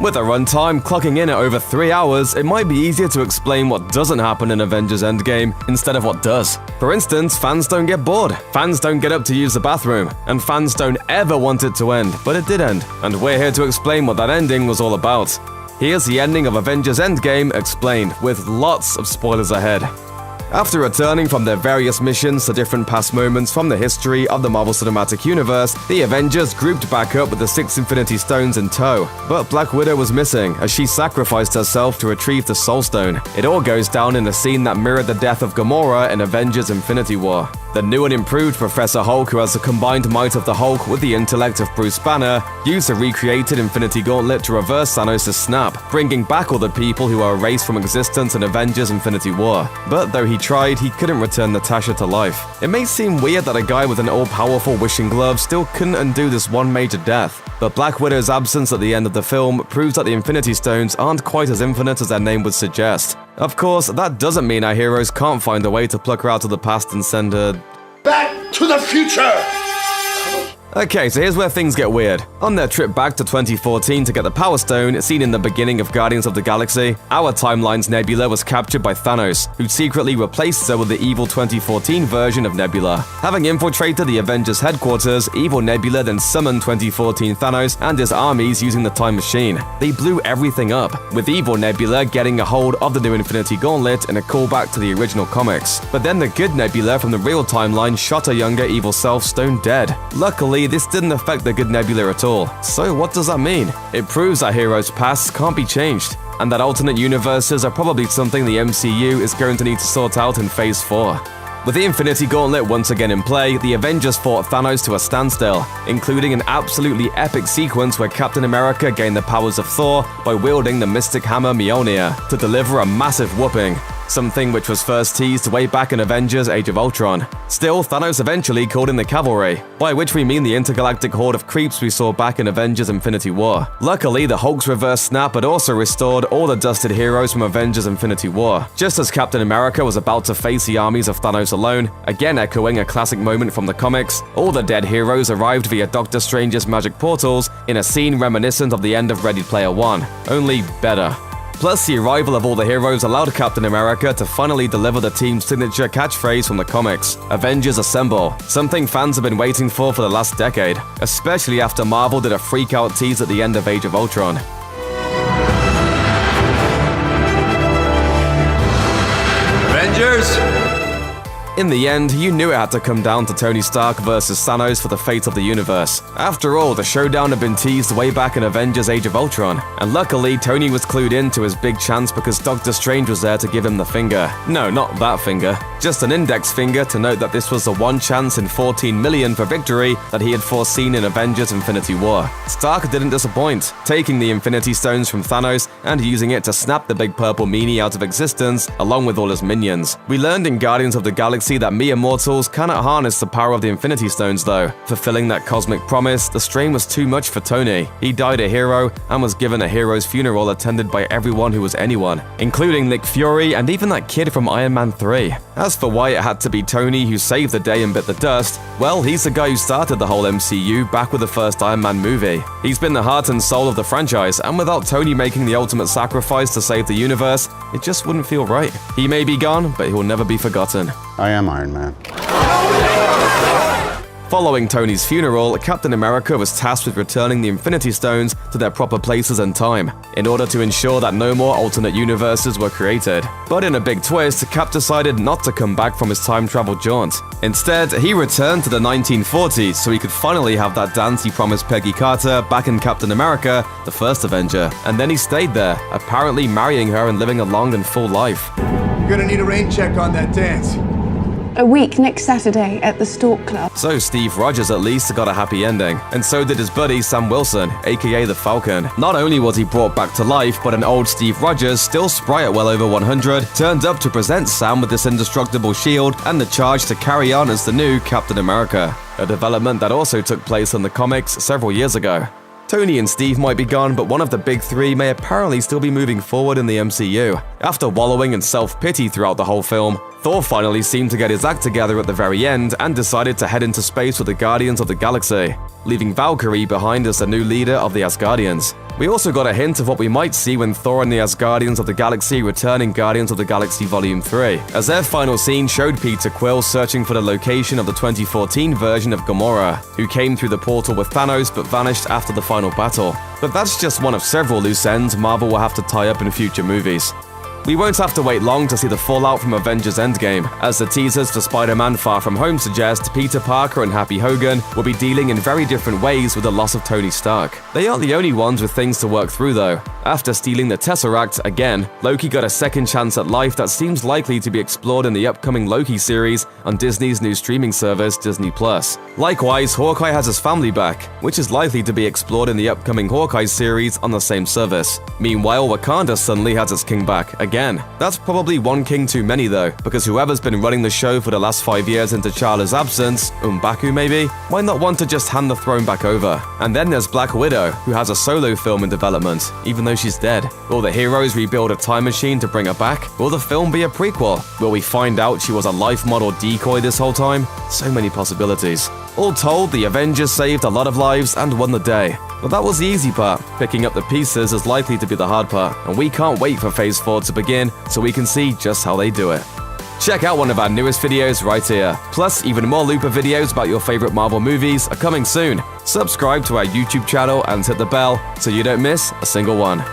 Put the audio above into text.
With a runtime clocking in at over 3 hours, it might be easier to explain what doesn't happen in Avengers Endgame instead of what does. For instance, fans don't get bored, fans don't get up to use the bathroom, and fans don't ever want it to end, but it did end. And we're here to explain what that ending was all about. Here's the ending of Avengers Endgame explained, with lots of spoilers ahead. After returning from their various missions to different past moments from the history of the Marvel Cinematic Universe, the Avengers grouped back up with the 6 Infinity Stones in tow. But Black Widow was missing, as she sacrificed herself to retrieve the Soul Stone. It all goes down in a scene that mirrored the death of Gamora in Avengers Infinity War. The new and improved Professor Hulk, who has the combined might of the Hulk with the intellect of Bruce Banner, used the recreated Infinity Gauntlet to reverse Thanos' snap, bringing back all the people who were erased from existence in Avengers Infinity War. But though he tried, he couldn't return Natasha to life. It may seem weird that a guy with an all-powerful wishing glove still couldn't undo this one major death, but Black Widow's absence at the end of the film proves that the Infinity Stones aren't quite as infinite as their name would suggest. Of course, that doesn't mean our heroes can't find a way to pluck her out of the past and send her back to the future! Okay, so here's where things get weird. On their trip back to 2014 to get the Power Stone, seen in the beginning of Guardians of the Galaxy, our timeline's Nebula was captured by Thanos, who secretly replaced her with the evil 2014 version of Nebula. Having infiltrated the Avengers headquarters, evil Nebula then summoned 2014 Thanos and his armies using the time machine. They blew everything up, with evil Nebula getting a hold of the new Infinity Gauntlet in a callback to the original comics. But then the good Nebula from the real timeline shot her younger evil self stone dead. Luckily, this didn't affect the good Nebula at all. So what does that mean? It proves that heroes' pasts can't be changed, and that alternate universes are probably something the MCU is going to need to sort out in Phase 4. With the Infinity Gauntlet once again in play, the Avengers fought Thanos to a standstill, including an absolutely epic sequence where Captain America gained the powers of Thor by wielding the mystic hammer Mjolnir to deliver a massive whooping, something which was first teased way back in Avengers Age of Ultron. Still, Thanos eventually called in the cavalry, by which we mean the intergalactic horde of creeps we saw back in Avengers Infinity War. Luckily, the Hulk's reverse snap had also restored all the dusted heroes from Avengers Infinity War, just as Captain America was about to face the armies of Thanos alone, again echoing a classic moment from the comics. All the dead heroes arrived via Doctor Strange's magic portals in a scene reminiscent of the end of Ready Player One, only better. Plus, the arrival of all the heroes allowed Captain America to finally deliver the team's signature catchphrase from the comics, Avengers Assemble, something fans have been waiting for the last decade, especially after Marvel did a freak-out tease at the end of Age of Ultron. Avengers! In the end, you knew it had to come down to Tony Stark versus Thanos for the fate of the universe. After all, the showdown had been teased way back in Avengers Age of Ultron, and luckily Tony was clued in to his big chance because Doctor Strange was there to give him the finger. No, not that finger. Just an index finger to note that this was the one chance in 14 million for victory that he had foreseen in Avengers Infinity War. Stark didn't disappoint, taking the Infinity Stones from Thanos and using it to snap the big purple meanie out of existence along with all his minions. We learned in Guardians of the Galaxy that mere mortals cannot harness the power of the Infinity Stones though. Fulfilling that cosmic promise, the strain was too much for Tony. He died a hero and was given a hero's funeral attended by everyone who was anyone, including Nick Fury and even that kid from Iron Man 3. As for why it had to be Tony who saved the day and bit the dust, well, he's the guy who started the whole MCU back with the first Iron Man movie. He's been the heart and soul of the franchise, and without Tony making the ultimate sacrifice to save the universe, it just wouldn't feel right. He may be gone, but he will never be forgotten. I am Iron Man. Following Tony's funeral, Captain America was tasked with returning the Infinity Stones to their proper places and time, in order to ensure that no more alternate universes were created. But in a big twist, Cap decided not to come back from his time travel jaunt. Instead, he returned to the 1940s so he could finally have that dance he promised Peggy Carter back in Captain America, the first Avenger. And then he stayed there, apparently marrying her and living a long and full life. You're gonna need a rain check on that dance. A week next Saturday at the Stork Club. So Steve Rogers at least got a happy ending, and so did his buddy Sam Wilson, aka the Falcon. Not only was he brought back to life, but an old Steve Rogers, still spry at well over 100, turned up to present Sam with this indestructible shield and the charge to carry on as the new Captain America, a development that also took place in the comics several years ago. Tony and Steve might be gone, but one of the big three may apparently still be moving forward in the MCU. After wallowing in self-pity throughout the whole film, Thor finally seemed to get his act together at the very end and decided to head into space with the Guardians of the Galaxy, leaving Valkyrie behind as the new leader of the Asgardians. We also got a hint of what we might see when Thor and the Asgardians of the Galaxy return in Guardians of the Galaxy Volume 3, as their final scene showed Peter Quill searching for the location of the 2014 version of Gamora, who came through the portal with Thanos but vanished after the final battle. But that's just one of several loose ends Marvel will have to tie up in future movies. We won't have to wait long to see the fallout from Avengers Endgame, as the teasers for Spider-Man Far From Home suggest Peter Parker and Happy Hogan will be dealing in very different ways with the loss of Tony Stark. They aren't the only ones with things to work through though. After stealing the Tesseract again, Loki got a second chance at life that seems likely to be explored in the upcoming Loki series on Disney's new streaming service, Disney+. Likewise, Hawkeye has his family back, which is likely to be explored in the upcoming Hawkeye series on the same service. Meanwhile, Wakanda suddenly has its king back again. That's probably one king too many though, because whoever's been running the show for the last 5 years into T'Challa's absence, M'Baku maybe, might not want to just hand the throne back over. And then there's Black Widow, who has a solo film in development, even though she's dead. Will the heroes rebuild a time machine to bring her back? Will the film be a prequel? Will we find out she was a life model decoy this whole time? So many possibilities. All told, the Avengers saved a lot of lives and won the day. But that was the easy part. Picking up the pieces is likely to be the hard part, and we can't wait for Phase 4 to begin so we can see just how they do it. Check out one of our newest videos right here. Plus, even more Looper videos about your favorite Marvel movies are coming soon. Subscribe to our YouTube channel and hit the bell so you don't miss a single one.